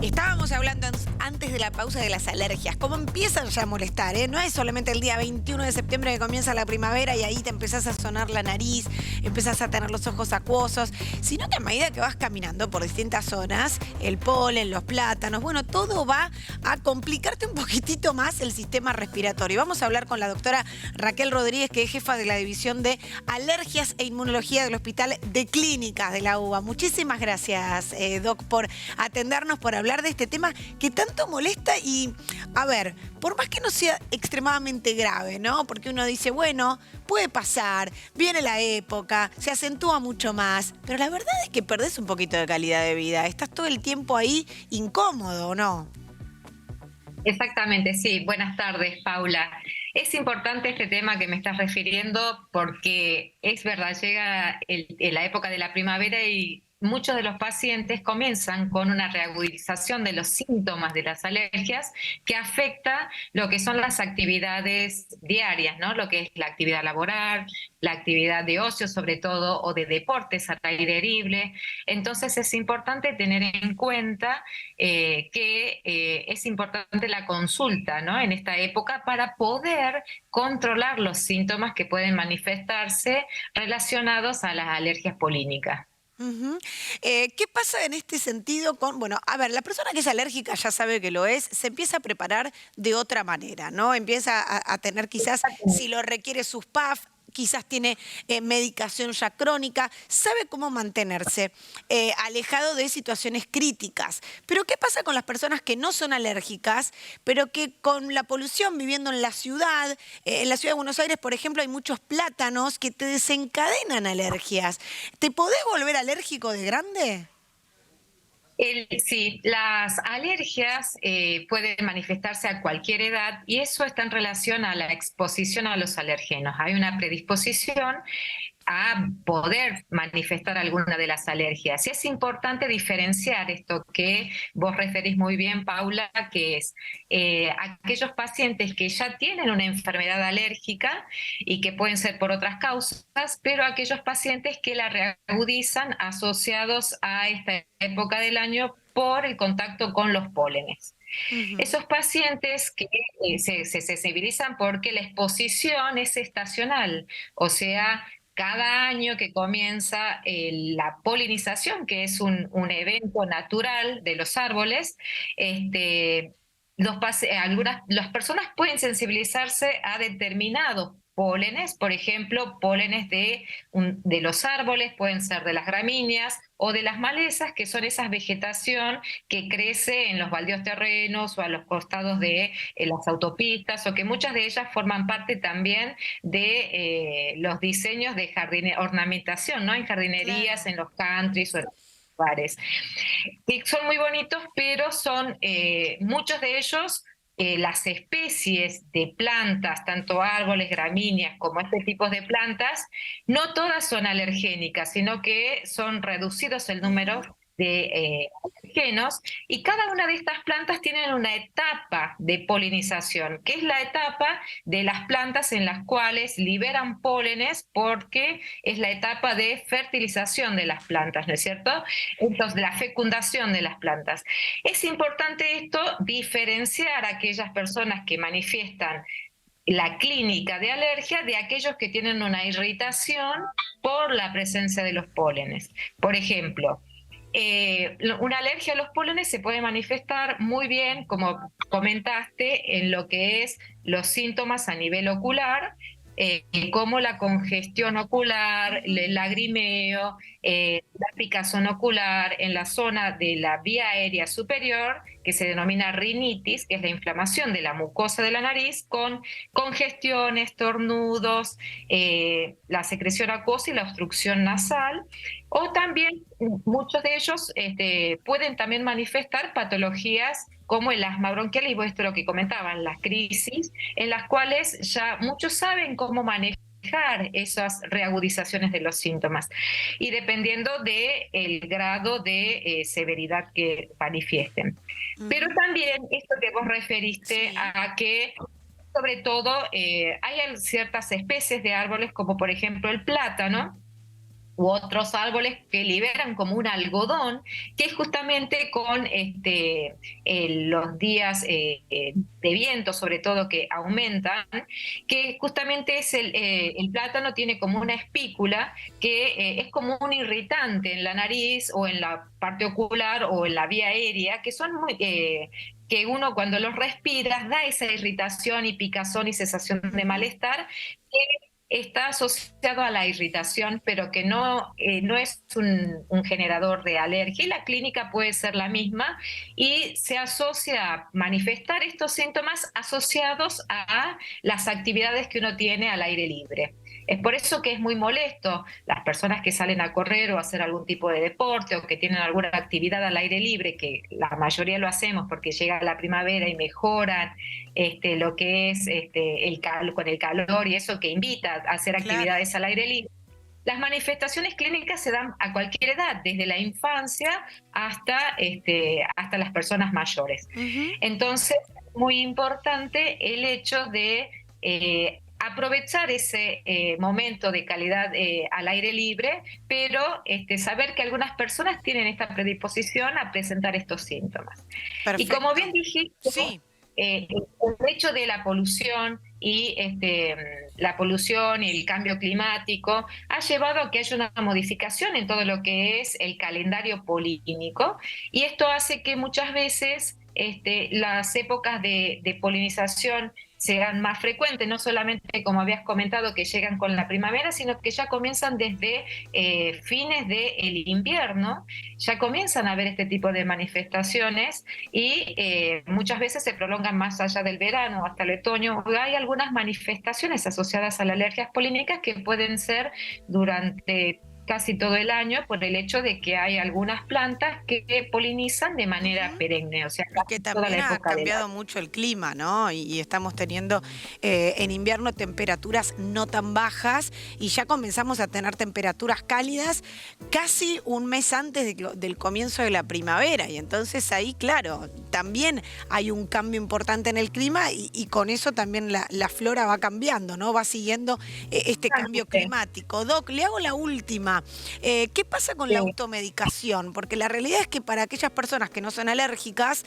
Estábamos hablando antes de la pausa de las alergias, cómo empiezan ya a molestar, ¿eh? No es solamente el día 21 de septiembre que comienza la primavera y ahí te empezás a sonar la nariz, empezás a tener los ojos acuosos, sino que a medida que vas caminando por distintas zonas, el polen, los plátanos, bueno, todo va a complicarte un poquitito más el sistema respiratorio. Vamos a hablar con la doctora Raquel Rodríguez, que es jefa de la División de Alergias e Inmunología del Hospital de Clínicas de la UBA. Muchísimas gracias, Doc, por atendernos, por hablar de este tema que tanto molesta y, a ver, por más que no sea extremadamente grave, ¿no? Porque uno dice, bueno, puede pasar, viene la época, se acentúa mucho más, pero la verdad es que perdés un poquito de calidad de vida, estás todo el tiempo ahí incómodo, ¿no? Exactamente, sí. Buenas tardes, Paula. Es importante este tema que me estás refiriendo porque es verdad, llega la época de la primavera y muchos de los pacientes comienzan con una reagudización de los síntomas de las alergias que afecta lo que son las actividades diarias, ¿no? Lo que es la actividad laboral, la actividad de ocio sobre todo, o de deportes al aire libre. Entonces es importante tener en cuenta que es importante la consulta, ¿no? En esta época para poder controlar los síntomas que pueden manifestarse relacionados a las alergias polínicas. Ujú. ¿Qué pasa en este sentido con, bueno, a ver, la persona que es alérgica ya sabe que lo es, se empieza a preparar de otra manera, ¿no? Empieza a tener quizás, si lo requiere sus PAF, quizás tiene medicación ya crónica, sabe cómo mantenerse alejado de situaciones críticas. Pero ¿qué pasa con las personas que no son alérgicas, pero que con la polución viviendo en la ciudad de Buenos Aires, por ejemplo, hay muchos plátanos que te desencadenan alergias? ¿Te podés volver alérgico de grande? Sí, las alergias pueden manifestarse a cualquier edad y eso está en relación a la exposición a los alergenos. Hay una predisposición a poder manifestar alguna de las alergias. Y es importante diferenciar esto que vos referís muy bien, Paula, que es aquellos pacientes que ya tienen una enfermedad alérgica y que pueden ser por otras causas, pero aquellos pacientes que la reagudizan asociados a esta época del año por el contacto con los pólenes. Ujú. Esos pacientes que se sensibilizan porque la exposición es estacional, o sea, cada año que comienza la polinización, que es un evento natural de los árboles, las personas pueden sensibilizarse a determinados pólenes, por ejemplo, pólenes de los árboles, pueden ser de las gramíneas o de las malezas, que son esa vegetación que crece en los baldíos terrenos o a los costados de las autopistas, o que muchas de ellas forman parte también de los diseños de ornamentación, ¿no? En jardinerías, Claro. en los countries o en los lugares. Que son muy bonitos, pero son muchos de ellos, las especies de plantas, tanto árboles, gramíneas, como este tipo de plantas, no todas son alergénicas, sino que son reducidos el número Ujú. de alergenos, y cada una de estas plantas tienen una etapa de polinización, que es la etapa de las plantas en las cuales liberan pólenes, porque es la etapa de fertilización de las plantas, ¿no es cierto? Entonces, la fecundación de las plantas. Es importante esto, diferenciar a aquellas personas que manifiestan la clínica de alergia de aquellos que tienen una irritación por la presencia de los pólenes. Por ejemplo, una alergia a los pólenes se puede manifestar muy bien, como comentaste, en lo que es los síntomas a nivel ocular, como la congestión ocular, Ujú. el lagrimeo, la picazón ocular en la zona de la vía aérea superior, que se denomina rinitis, que es la inflamación de la mucosa de la nariz, con congestiones, estornudos, la secreción acuosa y la obstrucción nasal. O también muchos de ellos pueden también manifestar patologías como el asma bronquial, y esto es lo que comentaban, las crisis, en las cuales ya muchos saben cómo manejar esas reagudizaciones de los síntomas, y dependiendo del grado de severidad que manifiesten. Pero Ujú. también esto que vos referiste Sí. a que, sobre todo, hay ciertas especies de árboles, como por ejemplo el plátano, u otros árboles que liberan como un algodón, que es justamente con los días de viento, sobre todo, que aumentan, que justamente es el plátano tiene como una espícula que es como un irritante en la nariz o en la parte ocular o en la vía aérea, que son muy... que uno cuando los respira da esa irritación y picazón y sensación de malestar, está asociado a la irritación, pero que no es un generador de alergia. Y la clínica puede ser la misma y se asocia a manifestar estos síntomas asociados a las actividades que uno tiene al aire libre. Es por eso que es muy molesto las personas que salen a correr o a hacer algún tipo de deporte o que tienen alguna actividad al aire libre, que la mayoría lo hacemos porque llega la primavera y mejoran lo que es con el calor y eso que invita a hacer actividades al aire libre. Las manifestaciones clínicas se dan a cualquier edad, desde la infancia hasta las personas mayores. Entonces, es muy importante el hecho de aprovechar ese momento de calidad al aire libre, pero saber que algunas personas tienen esta predisposición a presentar estos síntomas. Perfecto. Y como bien dijiste, sí. El hecho de la polución y la polución y el cambio climático ha llevado a que haya una modificación en todo lo que es el calendario polínico, y esto hace que muchas veces las épocas de polinización sean más frecuentes, no solamente, como habías comentado, que llegan con la primavera, sino que ya comienzan desde fines del invierno, ya comienzan a haber este tipo de manifestaciones y muchas veces se prolongan más allá del verano hasta el otoño. Hay algunas manifestaciones asociadas a las alergias polínicas que pueden ser durante casi todo el año, por el hecho de que hay algunas plantas que polinizan de manera perenne, o sea, que toda también la ha época cambiado mucho el clima, ¿no? Y estamos teniendo en invierno temperaturas no tan bajas y ya comenzamos a tener temperaturas cálidas casi un mes antes del comienzo de la primavera. Y entonces ahí, claro, también hay un cambio importante en el clima y con eso también la flora va cambiando, ¿no? Va siguiendo este cambio climático. Doc, le hago la última. ¿Qué pasa con la automedicación? Porque la realidad es que para aquellas personas que no son alérgicas,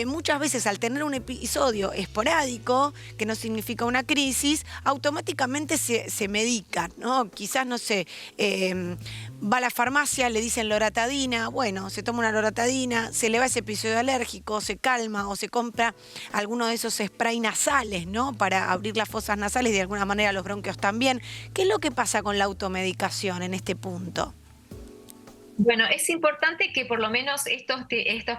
muchas veces al tener un episodio esporádico, que no significa una crisis, automáticamente se medican, ¿no? Quizás, no sé, va a la farmacia, le dicen loratadina, bueno, se toma una loratadina, se le va ese episodio alérgico, se calma o se compra alguno de esos spray nasales, ¿no? Para abrir las fosas nasales y de alguna manera los bronquios también. ¿Qué es lo que pasa con la automedicación en este punto? Bueno, es importante que por lo menos estos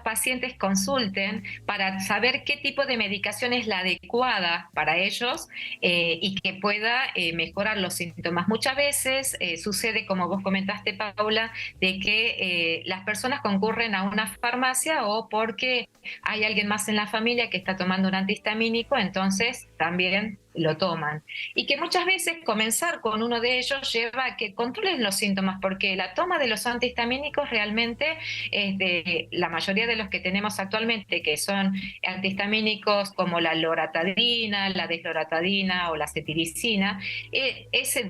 pacientes consulten para saber qué tipo de medicación es la adecuada para ellos y que pueda mejorar los síntomas. Muchas veces sucede, como vos comentaste, Paula, de que las personas concurren a una farmacia o porque hay alguien más en la familia que está tomando un antihistamínico, entonces también lo toman. Y que muchas veces comenzar con uno de ellos lleva a que controlen los síntomas, porque la toma de los antihistamínicos realmente es de la mayoría de los que tenemos actualmente, que son antihistamínicos como la loratadina, la desloratadina o la cetiricina,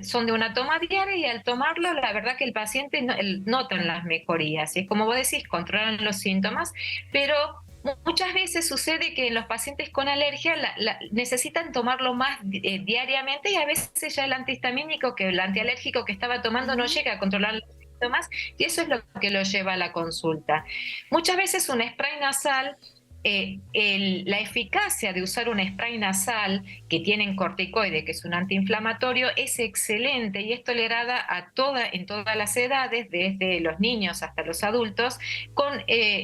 son de una toma diaria y al tomarlo la verdad que el paciente notan las mejorías. Y es como vos decís, controlan los síntomas, pero muchas veces sucede que los pacientes con alergia necesitan tomarlo más diariamente y a veces ya el antihistamínico, el antialérgico que estaba tomando no llega a controlar los síntomas y eso es lo que lo lleva a la consulta. Muchas veces un spray nasal, la eficacia de usar un spray nasal que tiene corticoide, que es un antiinflamatorio, es excelente y es tolerada en todas las edades, desde los niños hasta los adultos, con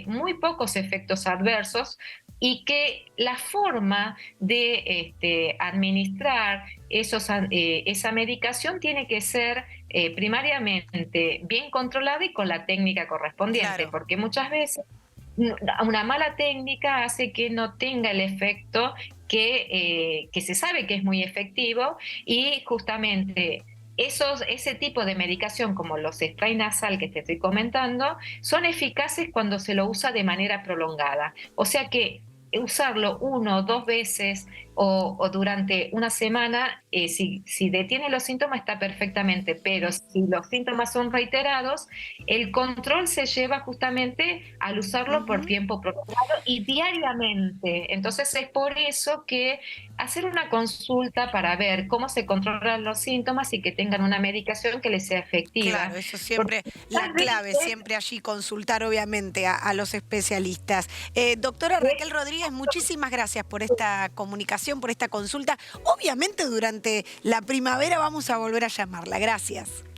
muy pocos efectos adversos, y que la forma de administrar esa medicación tiene que ser primariamente bien controlada y con la técnica correspondiente, claro. Porque muchas veces una mala técnica hace que no tenga el efecto que se sabe que es muy efectivo, y justamente ese tipo de medicación como los spray nasal que te estoy comentando son eficaces cuando se lo usa de manera prolongada. O sea que usarlo 1 o 2 veces o durante una semana, si detiene los síntomas está perfectamente, pero si los síntomas son reiterados, el control se lleva justamente al usarlo por Ujú. tiempo prolongado y diariamente. Entonces es por eso que hacer una consulta para ver cómo se controlan los síntomas y que tengan una medicación que les sea Claro, efectiva. eso Porque siempre, la muchas clave, veces siempre allí consultar obviamente a los especialistas. Doctora Raquel Rodríguez, muchísimas gracias por esta comunicación, por esta consulta. Obviamente durante la primavera vamos a volver a llamarla. Gracias.